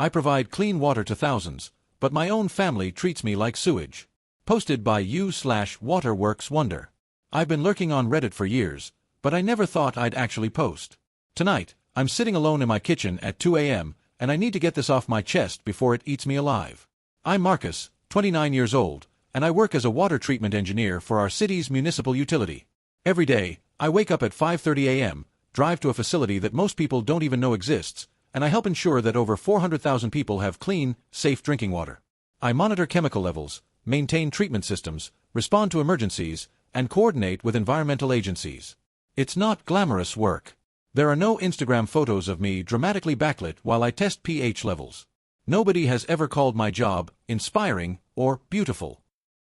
I provide clean water to thousands, but my own family treats me like sewage. Posted by u/Waterworks Wonder. I've been lurking on Reddit for years, but I never thought I'd actually post. Tonight, I'm sitting alone in my kitchen at 2 a.m., and I need to get this off my chest before it eats me alive. I'm Marcus, 29 years old, and I work as a water treatment engineer for our city's municipal utility. Every day, I wake up at 5:30 a.m., drive to a facility that most people don't even know exists, and I help ensure that over 400,000 people have clean, safe drinking water. I monitor chemical levels, maintain treatment systems, respond to emergencies, and coordinate with environmental agencies. It's not glamorous work. There are no Instagram photos of me dramatically backlit while I test pH levels. Nobody has ever called my job inspiring or beautiful.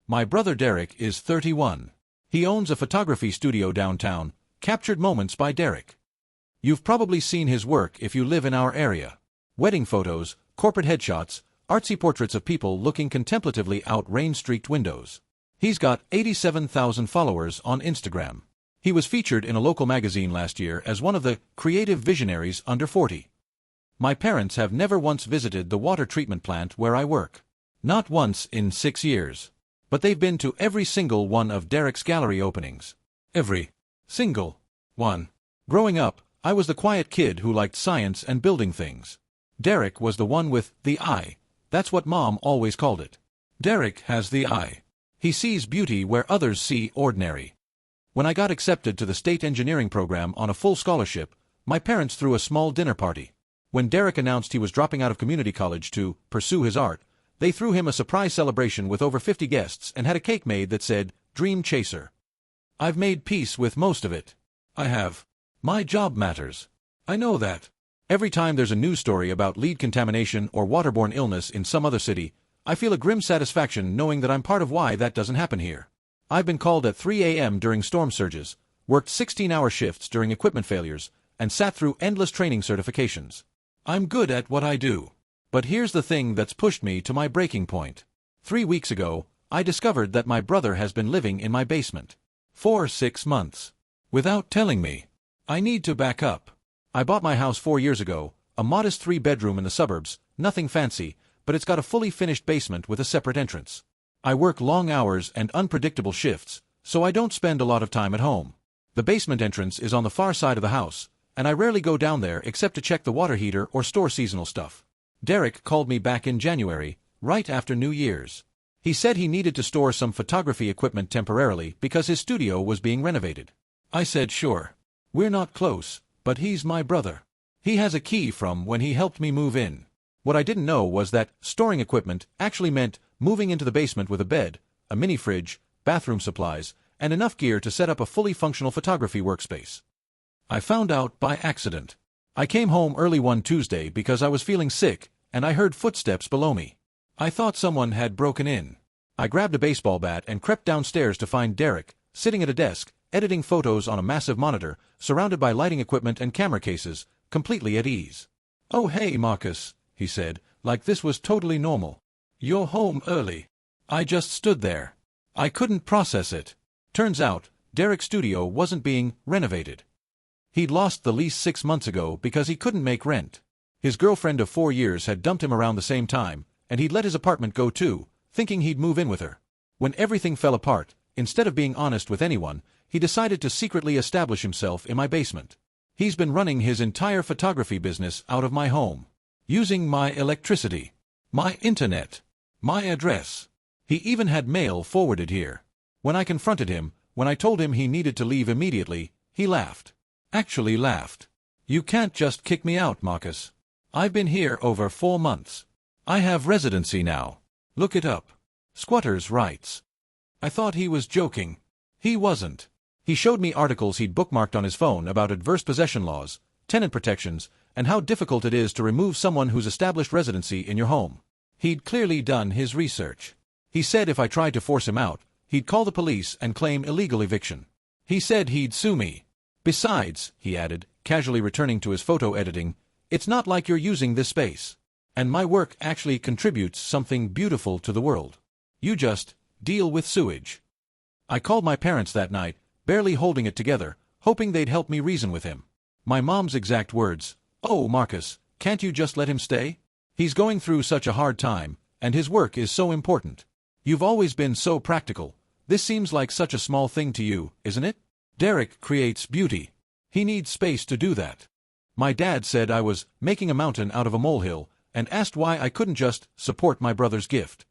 My brother Derek is 31. He owns a photography studio downtown, Captured Moments by Derek. You've probably seen his work if you live in our area. Wedding photos, corporate headshots, artsy portraits of people looking contemplatively out rain-streaked windows. He's got 87,000 followers on Instagram. He was featured in a local magazine last year as one of the creative visionaries under 40. My parents have never once visited the water treatment plant where I work. Not once in 6 years. But they've been to every single one of Derek's gallery openings. Every single one. Growing up, I was the quiet kid who liked science and building things. Derek was the one with the eye. That's what Mom always called it. Derek has the eye. He sees beauty where others see ordinary. When I got accepted to the state engineering program on a full scholarship, my parents threw a small dinner party. When Derek announced he was dropping out of community college to pursue his art, they threw him a surprise celebration with over 50 guests and had a cake made that said, "Dream Chaser." I've made peace with most of it. I have. My job matters. I know that. Every time there's a news story about lead contamination or waterborne illness in some other city, I feel a grim satisfaction knowing that I'm part of why that doesn't happen here. I've been called at 3 a.m. during storm surges, worked 16-hour shifts during equipment failures, and sat through endless training certifications. I'm good at what I do. But here's the thing that's pushed me to my breaking point. 3 weeks ago, I discovered that my brother has been living in my basement. For 6 months. Without telling me. I need to back up. I bought my house 4 years ago, a modest 3-bedroom in the suburbs, nothing fancy, but it's got a fully finished basement with a separate entrance. I work long hours and unpredictable shifts, so I don't spend a lot of time at home. The basement entrance is on the far side of the house, and I rarely go down there except to check the water heater or store seasonal stuff. Derek called me back in January, right after New Year's. He said he needed to store some photography equipment temporarily because his studio was being renovated. I said sure. We're not close, but he's my brother. He has a key from when he helped me move in. What I didn't know was that storing equipment actually meant moving into the basement with a bed, a mini fridge, bathroom supplies, and enough gear to set up a fully functional photography workspace. I found out by accident. I came home early one Tuesday because I was feeling sick, and I heard footsteps below me. I thought someone had broken in. I grabbed a baseball bat and crept downstairs to find Derek, sitting at a desk, editing photos on a massive monitor, surrounded by lighting equipment and camera cases, completely at ease. "Oh hey Marcus," he said, like this was totally normal. "You're home early." I just stood there. I couldn't process it. Turns out, Derek's studio wasn't being renovated. He'd lost the lease 6 months ago because he couldn't make rent. His girlfriend of 4 years had dumped him around the same time, and he'd let his apartment go too, thinking he'd move in with her. When everything fell apart, instead of being honest with anyone, he decided to secretly establish himself in my basement. He's been running his entire photography business out of my home. Using my electricity, my internet, my address. He even had mail forwarded here. When I confronted him, when I told him he needed to leave immediately, he laughed. Actually laughed. "You can't just kick me out, Marcus. I've been here over 4 months. I have residency now. Look it up. Squatters' rights." I thought he was joking. He wasn't. He showed me articles he'd bookmarked on his phone about adverse possession laws, tenant protections, and how difficult it is to remove someone who's established residency in your home. He'd clearly done his research. He said if I tried to force him out, he'd call the police and claim illegal eviction. He said he'd sue me. "Besides," he added, casually returning to his photo editing, "it's not like you're using this space. And my work actually contributes something beautiful to the world. You just deal with sewage." I called my parents that night, barely holding it together, hoping they'd help me reason with him. My mom's exact words, "Oh, Marcus, can't you just let him stay? He's going through such a hard time, and his work is so important. You've always been so practical. This seems like such a small thing to you, isn't it? Derek creates beauty. He needs space to do that. My dad said I was making a mountain out of a molehill, and asked why I couldn't just support my brother's gift.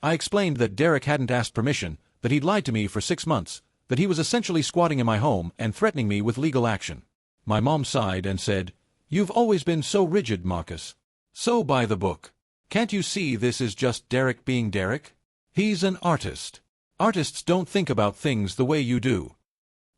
I explained that Derek hadn't asked permission, that he'd lied to me for 6 months, that he was essentially squatting in my home and threatening me with legal action. My mom sighed and said, "You've always been so rigid, Marcus. So by the book. Can't you see this is just Derek being Derek? He's an artist. Artists don't think about things the way you do."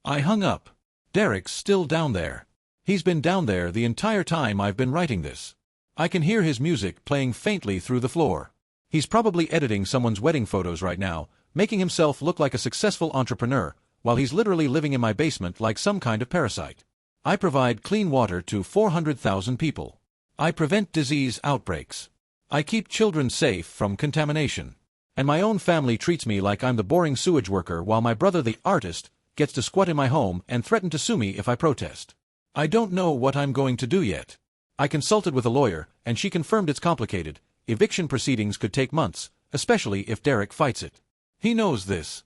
I hung up. Derek's still down there. He's been down there the entire time I've been writing this. I can hear his music playing faintly through the floor. He's probably editing someone's wedding photos right now, making himself look like a successful entrepreneur, while he's literally living in my basement like some kind of parasite. I provide clean water to 400,000 people. I prevent disease outbreaks. I keep children safe from contamination. And my own family treats me like I'm the boring sewage worker, while my brother, the artist, gets to squat in my home and threaten to sue me if I protest. I don't know what I'm going to do yet. I consulted with a lawyer, and she confirmed it's complicated. Eviction proceedings could take months, especially if Derek fights it. He knows this.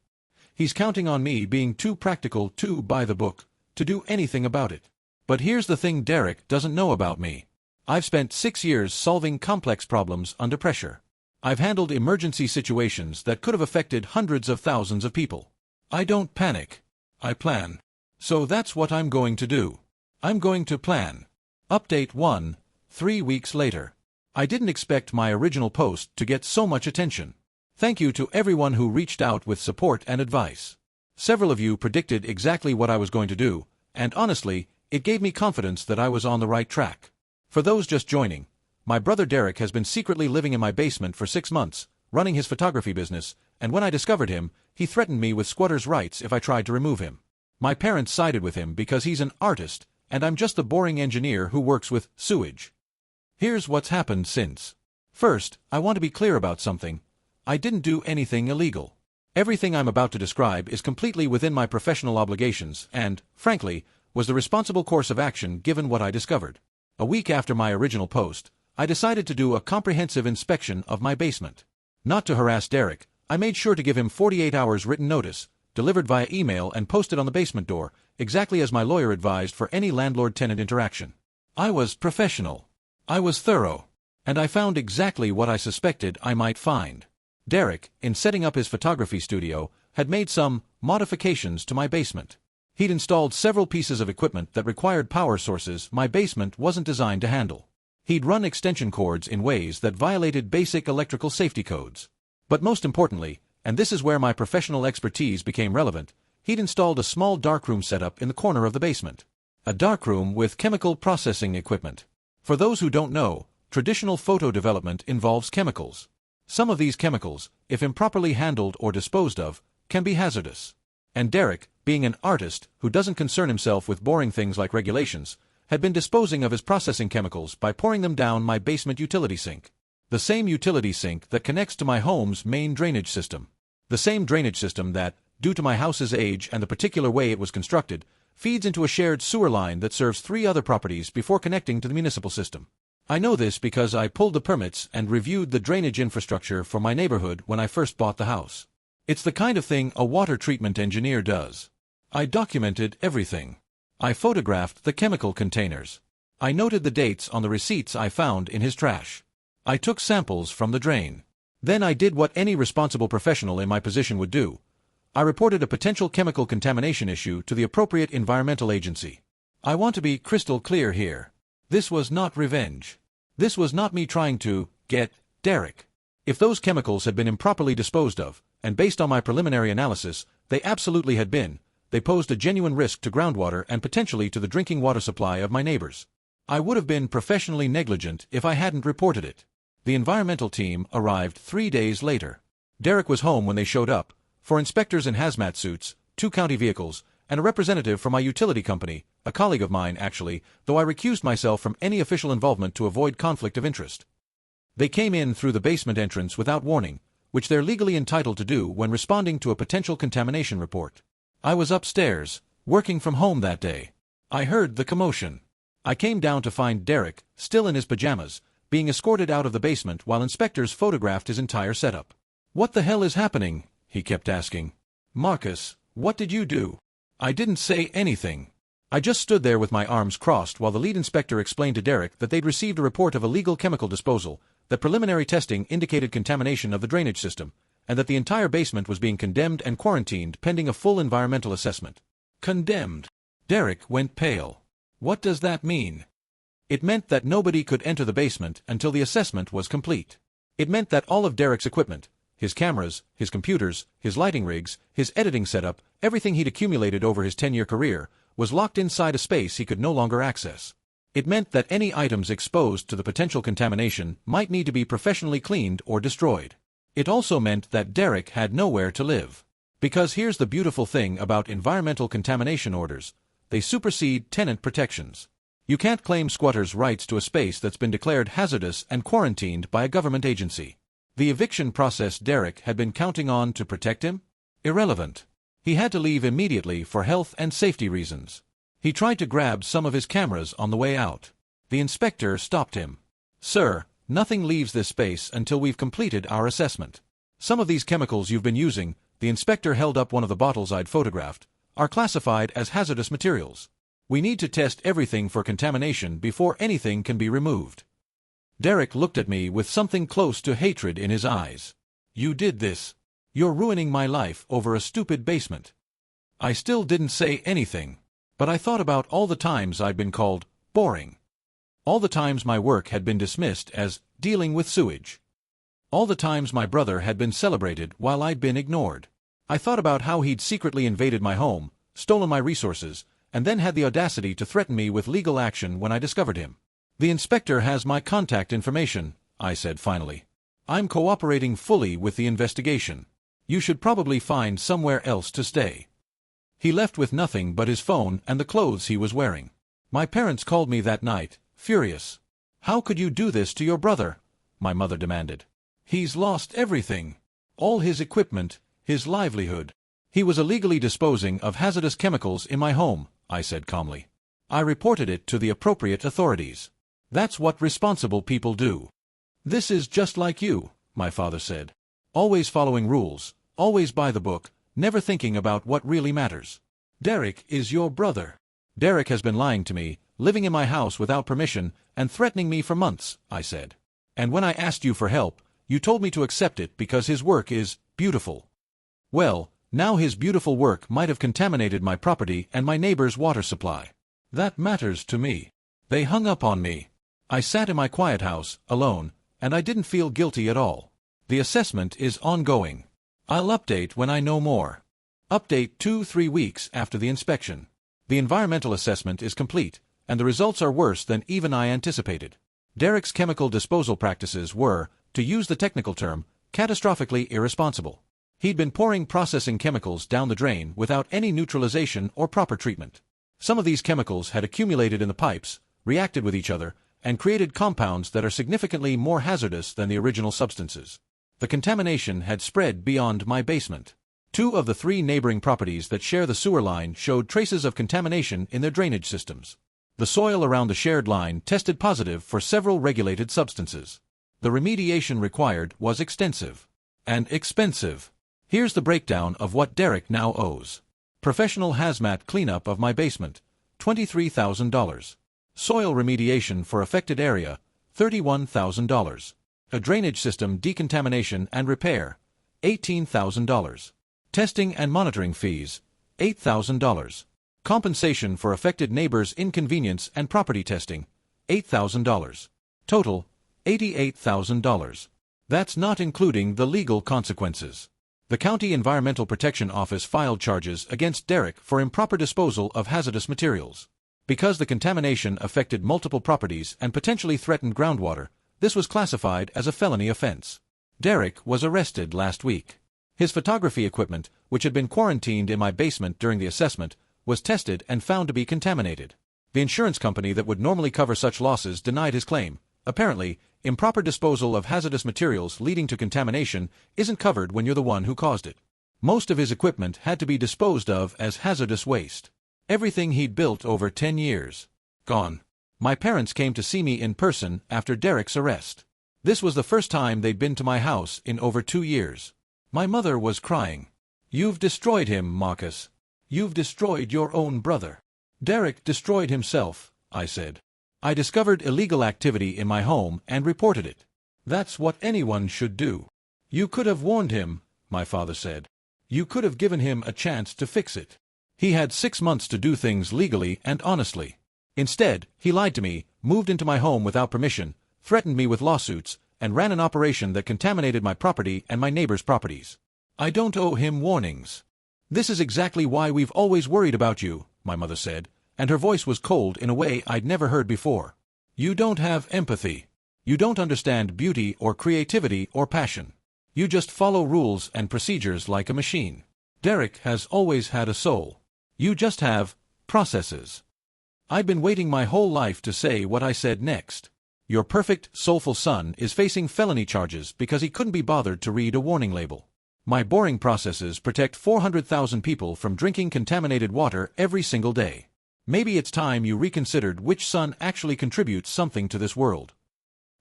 He's counting on me being too practical, too by the book, to do anything about it. But here's the thing Derek doesn't know about me. I've spent 6 years solving complex problems under pressure. I've handled emergency situations that could have affected hundreds of thousands of people. I don't panic. I plan. So that's what I'm going to do. I'm going to plan. Update 1, 3 weeks later. I didn't expect my original post to get so much attention. Thank you to everyone who reached out with support and advice. Several of you predicted exactly what I was going to do, and honestly, it gave me confidence that I was on the right track. For those just joining, my brother Derek has been secretly living in my basement for 6 months, running his photography business, and when I discovered him, he threatened me with squatter's rights if I tried to remove him. My parents sided with him because he's an artist, and I'm just the boring engineer who works with sewage. Here's what's happened since. First, I want to be clear about something. I didn't do anything illegal. Everything I'm about to describe is completely within my professional obligations and, frankly, was the responsible course of action given what I discovered. A week after my original post, I decided to do a comprehensive inspection of my basement. Not to harass Derek, I made sure to give him 48 hours written notice, delivered via email and posted on the basement door, exactly as my lawyer advised for any landlord-tenant interaction. I was professional. I was thorough. And I found exactly what I suspected I might find. Derek, in setting up his photography studio, had made some modifications to my basement. He'd installed several pieces of equipment that required power sources my basement wasn't designed to handle. He'd run extension cords in ways that violated basic electrical safety codes. But most importantly, and this is where my professional expertise became relevant, he'd installed a small darkroom setup in the corner of the basement. A darkroom with chemical processing equipment. For those who don't know, traditional photo development involves chemicals. Some of these chemicals, if improperly handled or disposed of, can be hazardous. And Derek, being an artist who doesn't concern himself with boring things like regulations, had been disposing of his processing chemicals by pouring them down my basement utility sink. The same utility sink that connects to my home's main drainage system. The same drainage system that, due to my house's age and the particular way it was constructed, feeds into a shared sewer line that serves 3 other properties before connecting to the municipal system. I know this because I pulled the permits and reviewed the drainage infrastructure for my neighborhood when I first bought the house. It's the kind of thing a water treatment engineer does. I documented everything. I photographed the chemical containers. I noted the dates on the receipts I found in his trash. I took samples from the drain. Then I did what any responsible professional in my position would do. I reported a potential chemical contamination issue to the appropriate environmental agency. I want to be crystal clear here. This was not revenge. This was not me trying to get Derek. If those chemicals had been improperly disposed of, and based on my preliminary analysis, they absolutely had been, they posed a genuine risk to groundwater and potentially to the drinking water supply of my neighbors. I would have been professionally negligent if I hadn't reported it. The environmental team arrived 3 days later. Derek was home when they showed up, 4 inspectors in hazmat suits, 2 county vehicles, and a representative from my utility company, a colleague of mine actually, though I recused myself from any official involvement to avoid conflict of interest. They came in through the basement entrance without warning, which they're legally entitled to do when responding to a potential contamination report. I was upstairs, working from home that day. I heard the commotion. I came down to find Derek, still in his pajamas, being escorted out of the basement while inspectors photographed his entire setup. "What the hell is happening?" he kept asking. "Marcus, what did you do?" I didn't say anything. I just stood there with my arms crossed while the lead inspector explained to Derek that they'd received a report of illegal chemical disposal, that preliminary testing indicated contamination of the drainage system, and that the entire basement was being condemned and quarantined pending a full environmental assessment. Condemned. Derek went pale. What does that mean? It meant that nobody could enter the basement until the assessment was complete. It meant that all of Derek's equipment, his cameras, his computers, his lighting rigs, his editing setup, everything he'd accumulated over his 10-year career, was locked inside a space he could no longer access. It meant that any items exposed to the potential contamination might need to be professionally cleaned or destroyed. It also meant that Derek had nowhere to live. Because here's the beautiful thing about environmental contamination orders: they supersede tenant protections. You can't claim squatters' rights to a space that's been declared hazardous and quarantined by a government agency. The eviction process Derek had been counting on to protect him? Irrelevant. He had to leave immediately for health and safety reasons. He tried to grab some of his cameras on the way out. The inspector stopped him. "Sir, nothing leaves this space until we've completed our assessment. Some of these chemicals you've been using," the inspector held up one of the bottles I'd photographed, "are classified as hazardous materials. We need to test everything for contamination before anything can be removed." Derek looked at me with something close to hatred in his eyes. "You did this. You're ruining my life over a stupid basement." I still didn't say anything, but I thought about all the times I'd been called boring. All the times my work had been dismissed as dealing with sewage. All the times my brother had been celebrated while I'd been ignored. I thought about how he'd secretly invaded my home, stolen my resources, and then had the audacity to threaten me with legal action when I discovered him. "The inspector has my contact information," I said finally. "I'm cooperating fully with the investigation. You should probably find somewhere else to stay." He left with nothing but his phone and the clothes he was wearing. My parents called me that night, furious. "How could you do this to your brother?" my mother demanded. "He's lost everything. All his equipment, his livelihood." "He was illegally disposing of hazardous chemicals in my home," I said calmly. "I reported it to the appropriate authorities. That's what responsible people do." "This is just like you," my father said. "Always following rules, always by the book, never thinking about what really matters." "Derek is your brother." "Derek has been lying to me, living in my house without permission, and threatening me for months," I said. "And when I asked you for help, you told me to accept it because his work is beautiful." "Well, now his beautiful work might have contaminated my property and my neighbor's water supply. That matters to me." They hung up on me. I sat in my quiet house, alone, and I didn't feel guilty at all. The assessment is ongoing. I'll update when I know more. Update 2-3 weeks after the inspection. The environmental assessment is complete, and the results are worse than even I anticipated. Derek's chemical disposal practices were, to use the technical term, catastrophically irresponsible. He'd been pouring processing chemicals down the drain without any neutralization or proper treatment. Some of these chemicals had accumulated in the pipes, reacted with each other, and created compounds that are significantly more hazardous than the original substances. The contamination had spread beyond my basement. 2 of the 3 neighboring properties that share the sewer line showed traces of contamination in their drainage systems. The soil around the shared line tested positive for several regulated substances. The remediation required was extensive and expensive. Here's the breakdown of what Derek now owes. Professional hazmat cleanup of my basement, $23,000. Soil remediation for affected area, $31,000. A drainage system decontamination and repair, $18,000. Testing and monitoring fees, $8,000. Compensation for affected neighbors' inconvenience and property testing, $8,000. Total, $88,000. That's not including the legal consequences. The County Environmental Protection Office filed charges against Derek for improper disposal of hazardous materials. Because the contamination affected multiple properties and potentially threatened groundwater, this was classified as a felony offense. Derek was arrested last week. His photography equipment, which had been quarantined in my basement during the assessment, was tested and found to be contaminated. The insurance company that would normally cover such losses denied his claim. Apparently, improper disposal of hazardous materials leading to contamination isn't covered when you're the one who caused it. Most of his equipment had to be disposed of as hazardous waste. Everything he'd built over 10 years. Gone. My parents came to see me in person after Derek's arrest. This was the first time they'd been to my house in over 2 years. My mother was crying. "You've destroyed him, Marcus. You've destroyed your own brother." "Derek destroyed himself," I said. "I discovered illegal activity in my home and reported it. That's what anyone should do." "You could have warned him," my father said. "You could have given him a chance to fix it. He had 6 months to do things legally and honestly. Instead, he lied to me, moved into my home without permission, threatened me with lawsuits, and ran an operation that contaminated my property and my neighbors' properties. I don't owe him warnings." "This is exactly why we've always worried about you," my mother said, and her voice was cold in a way I'd never heard before. "You don't have empathy. You don't understand beauty or creativity or passion. You just follow rules and procedures like a machine. Derek has always had a soul. You just have processes." I'd been waiting my whole life to say what I said next. "Your perfect, soulful son is facing felony charges because he couldn't be bothered to read a warning label. My boring processes protect 400,000 people from drinking contaminated water every single day. Maybe it's time you reconsidered which son actually contributes something to this world."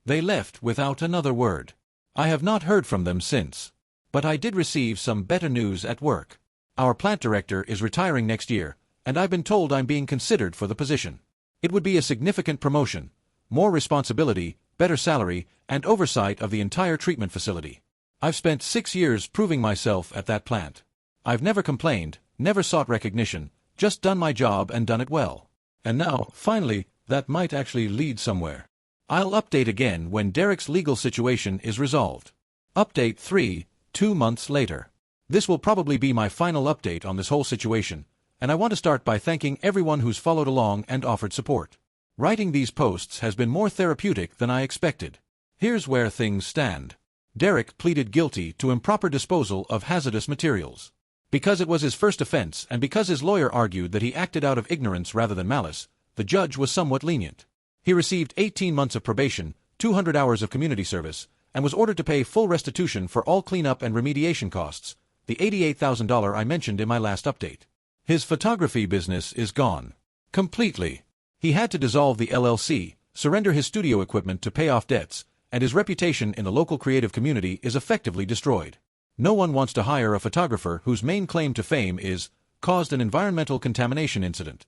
They left without another word. I have not heard from them since. But I did receive some better news at work. Our plant director is retiring next year, and I've been told I'm being considered for the position. It would be a significant promotion, more responsibility, better salary, and oversight of the entire treatment facility. I've spent 6 years proving myself at that plant. I've never complained, never sought recognition, just done my job and done it well. And now, finally, that might actually lead somewhere. I'll update again when Derek's legal situation is resolved. Update 3, 2 months later. This will probably be my final update on this whole situation, and I want to start by thanking everyone who's followed along and offered support. Writing these posts has been more therapeutic than I expected. Here's where things stand. Derek pleaded guilty to improper disposal of hazardous materials. Because it was his first offense and because his lawyer argued that he acted out of ignorance rather than malice, the judge was somewhat lenient. He received 18 months of probation, 200 hours of community service, and was ordered to pay full restitution for all cleanup and remediation costs, the $88,000 I mentioned in my last update. His photography business is gone. Completely. He had to dissolve the LLC, surrender his studio equipment to pay off debts, and his reputation in the local creative community is effectively destroyed. No one wants to hire a photographer whose main claim to fame is, caused an environmental contamination incident.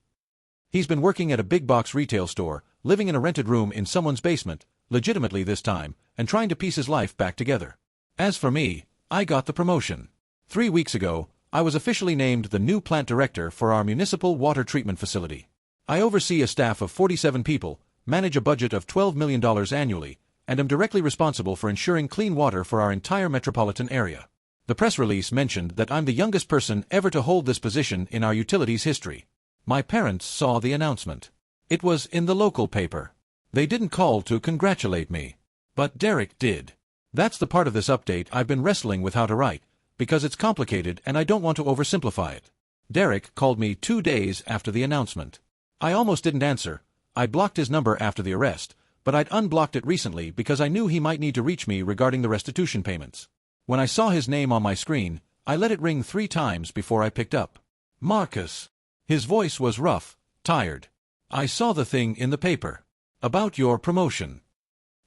He's been working at a big box retail store, living in a rented room in someone's basement, legitimately this time, and trying to piece his life back together. As for me, I got the promotion. 3 weeks ago, I was officially named the new plant director for our municipal water treatment facility. I oversee a staff of 47 people, manage a budget of $12 million annually, and am directly responsible for ensuring clean water for our entire metropolitan area. The press release mentioned that I'm the youngest person ever to hold this position in our utilities history. My parents saw the announcement. It was in the local paper. They didn't call to congratulate me. But Derek did. That's the part of this update I've been wrestling with how to write, because it's complicated and I don't want to oversimplify it. Derek called me 2 days after the announcement. I almost didn't answer. I blocked his number after the arrest, but I'd unblocked it recently because I knew he might need to reach me regarding the restitution payments. When I saw his name on my screen, I let it ring 3 times before I picked up. "Marcus." His voice was rough, tired. "I saw the thing in the paper. About your promotion."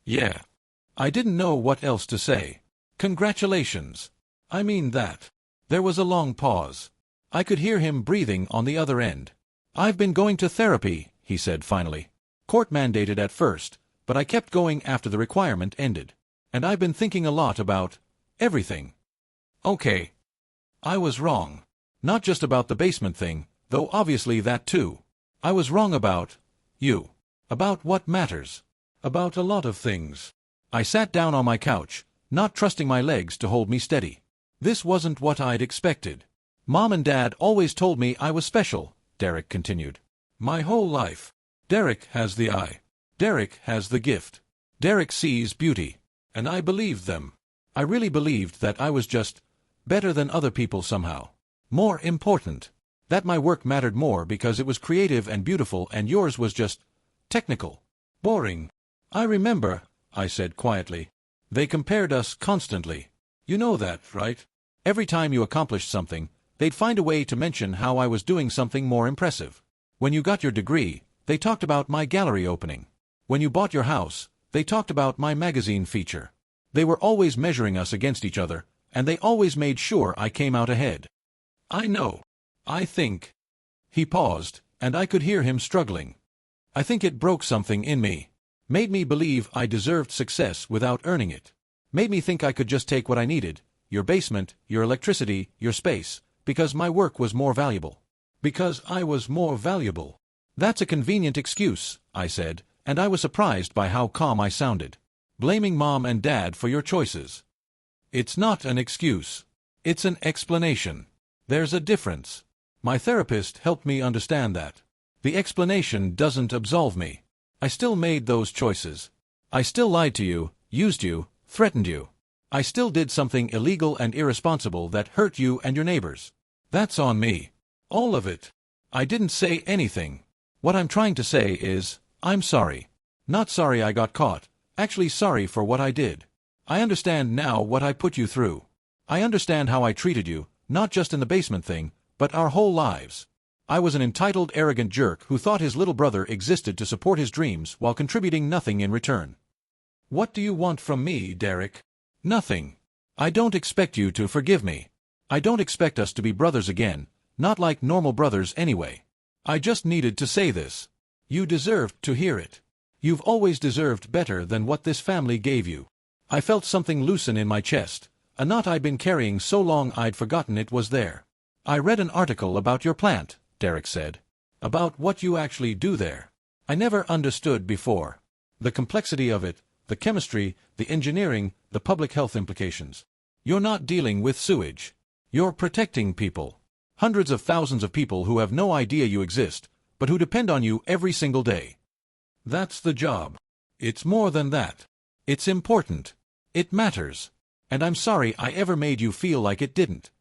"Yeah." I didn't know what else to say. "Congratulations. I mean that." There was a long pause. I could hear him breathing on the other end. "I've been going to therapy," he said finally. "Court-mandated at first, but I kept going after the requirement ended. And I've been thinking a lot about everything." "Okay. I was wrong. Not just about the basement thing, though obviously that too. I was wrong about you. About what matters. About a lot of things." I sat down on my couch, not trusting my legs to hold me steady. This wasn't what I'd expected. "Mom and Dad always told me I was special," Derek continued. "My whole life. Derek has the eye. Derek has the gift. Derek sees beauty. And I believed them. I really believed that I was just better than other people somehow. More important. That my work mattered more because it was creative and beautiful and yours was just technical. Boring. I remember," I said quietly. "They compared us constantly. You know that, right? Every time you accomplished something, they'd find a way to mention how I was doing something more impressive. When you got your degree, They talked about my gallery opening. When you bought your house, they talked about my magazine feature. They were always measuring us against each other, and they always made sure I came out ahead. I know. I think. He paused, and I could hear him struggling. I think it broke something in me. Made me believe I deserved success without earning it. Made me think I could just take what I needed, your basement, your electricity, your space, because my work was more valuable. Because I was more valuable. That's a convenient excuse, I said, and I was surprised by how calm I sounded. Blaming Mom and Dad for your choices. It's not an excuse. It's an explanation. There's a difference. My therapist helped me understand that. The explanation doesn't absolve me. I still made those choices. I still lied to you, used you, threatened you. I still did something illegal and irresponsible that hurt you and your neighbors. That's on me. All of it. I didn't say anything. What I'm trying to say is, I'm sorry. Not sorry I got caught, actually sorry for what I did. I understand now what I put you through. I understand how I treated you, not just in the basement thing, but our whole lives. I was an entitled, arrogant jerk who thought his little brother existed to support his dreams while contributing nothing in return. What do you want from me, Derek? Nothing. I don't expect you to forgive me. I don't expect us to be brothers again, not like normal brothers anyway. I just needed to say this. You deserved to hear it. You've always deserved better than what this family gave you. I felt something loosen in my chest, a knot I'd been carrying so long I'd forgotten it was there. I read an article about your plant, Derek said. About what you actually do there. I never understood before. The complexity of it, the chemistry, the engineering, the public health implications. You're not dealing with sewage. You're protecting people. Hundreds of thousands of people who have no idea you exist, but who depend on you every single day. That's the job. It's more than that. It's important. It matters. And I'm sorry I ever made you feel like it didn't.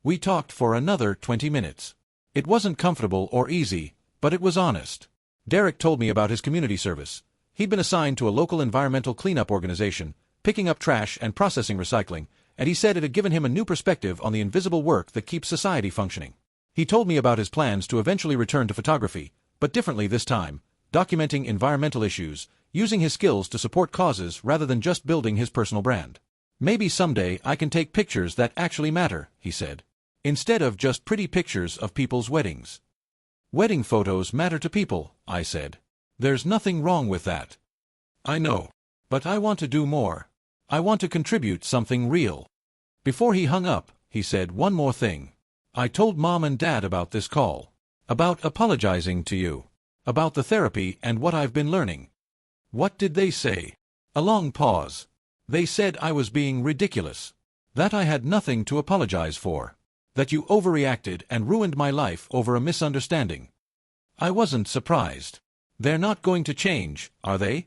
We talked for another 20 minutes. It wasn't comfortable or easy, but it was honest. Derek told me about his community service. He'd been assigned to a local environmental cleanup organization, picking up trash and processing recycling, and he said it had given him a new perspective on the invisible work that keeps society functioning. He told me about his plans to eventually return to photography, but differently this time, documenting environmental issues, using his skills to support causes rather than just building his personal brand. Maybe someday I can take pictures that actually matter, he said. Instead of just pretty pictures of people's weddings. Wedding photos matter to people, I said. There's nothing wrong with that. I know. But I want to do more. I want to contribute something real. Before he hung up, he said one more thing. I told Mom and Dad about this call. About apologizing to you. About the therapy and what I've been learning. What did they say? A long pause. They said I was being ridiculous. That I had nothing to apologize for. That you overreacted and ruined my life over a misunderstanding. I wasn't surprised. They're not going to change, are they?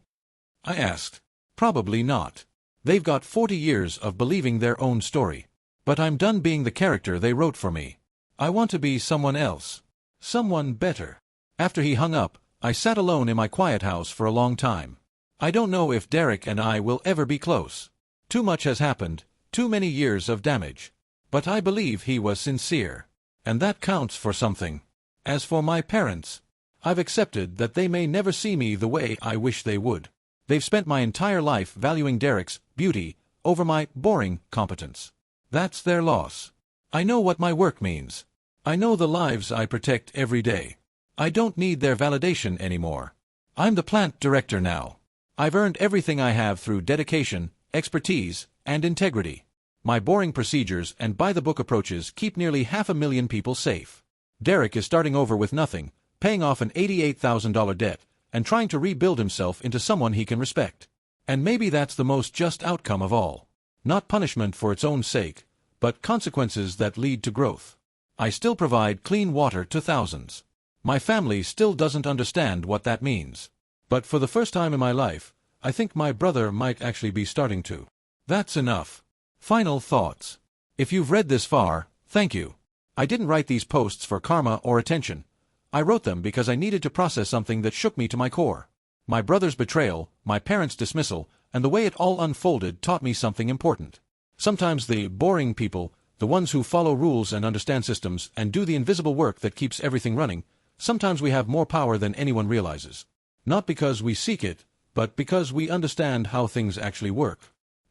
I asked. Probably not. They've got 40 years of believing their own story. But I'm done being the character they wrote for me. I want to be someone else. Someone better. After he hung up, I sat alone in my quiet house for a long time. I don't know if Derek and I will ever be close. Too much has happened, too many years of damage. But I believe he was sincere. And that counts for something. As for my parents, I've accepted that they may never see me the way I wish they would. They've spent my entire life valuing Derek's beauty over my boring competence. That's their loss. I know what my work means. I know the lives I protect every day. I don't need their validation anymore. I'm the plant director now. I've earned everything I have through dedication, expertise, and integrity. My boring procedures and by-the-book approaches keep nearly 500,000 people safe. Derek is starting over with nothing, paying off an $88,000 debt, and trying to rebuild himself into someone he can respect. And maybe that's the most just outcome of all. Not punishment for its own sake, but consequences that lead to growth. I still provide clean water to thousands. My family still doesn't understand what that means. But for the first time in my life, I think my brother might actually be starting to. That's enough. Final thoughts. If you've read this far, thank you. I didn't write these posts for karma or attention. I wrote them because I needed to process something that shook me to my core. My brother's betrayal, my parents' dismissal, and the way it all unfolded taught me something important. Sometimes the boring people, the ones who follow rules and understand systems and do the invisible work that keeps everything running, Sometimes we have more power than anyone realizes. Not because we seek it, but because we understand how things actually work.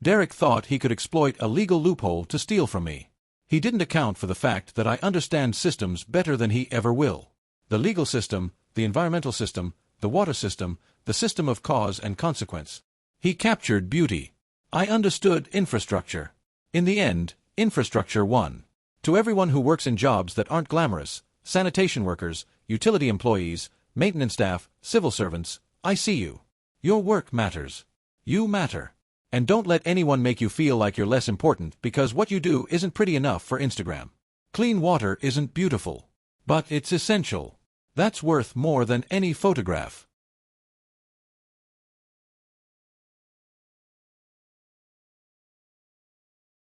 Derek thought he could exploit a legal loophole to steal from me. He didn't account for the fact that I understand systems better than he ever will. The legal system, the environmental system, the water system, the system of cause and consequence. He captured beauty. I understood infrastructure. In the end, infrastructure won. To everyone who works in jobs that aren't glamorous, sanitation workers, utility employees, maintenance staff, civil servants, I see you. Your work matters. You matter. And don't let anyone make you feel like you're less important because what you do isn't pretty enough for Instagram. Clean water isn't beautiful. But it's essential. That's worth more than any photograph.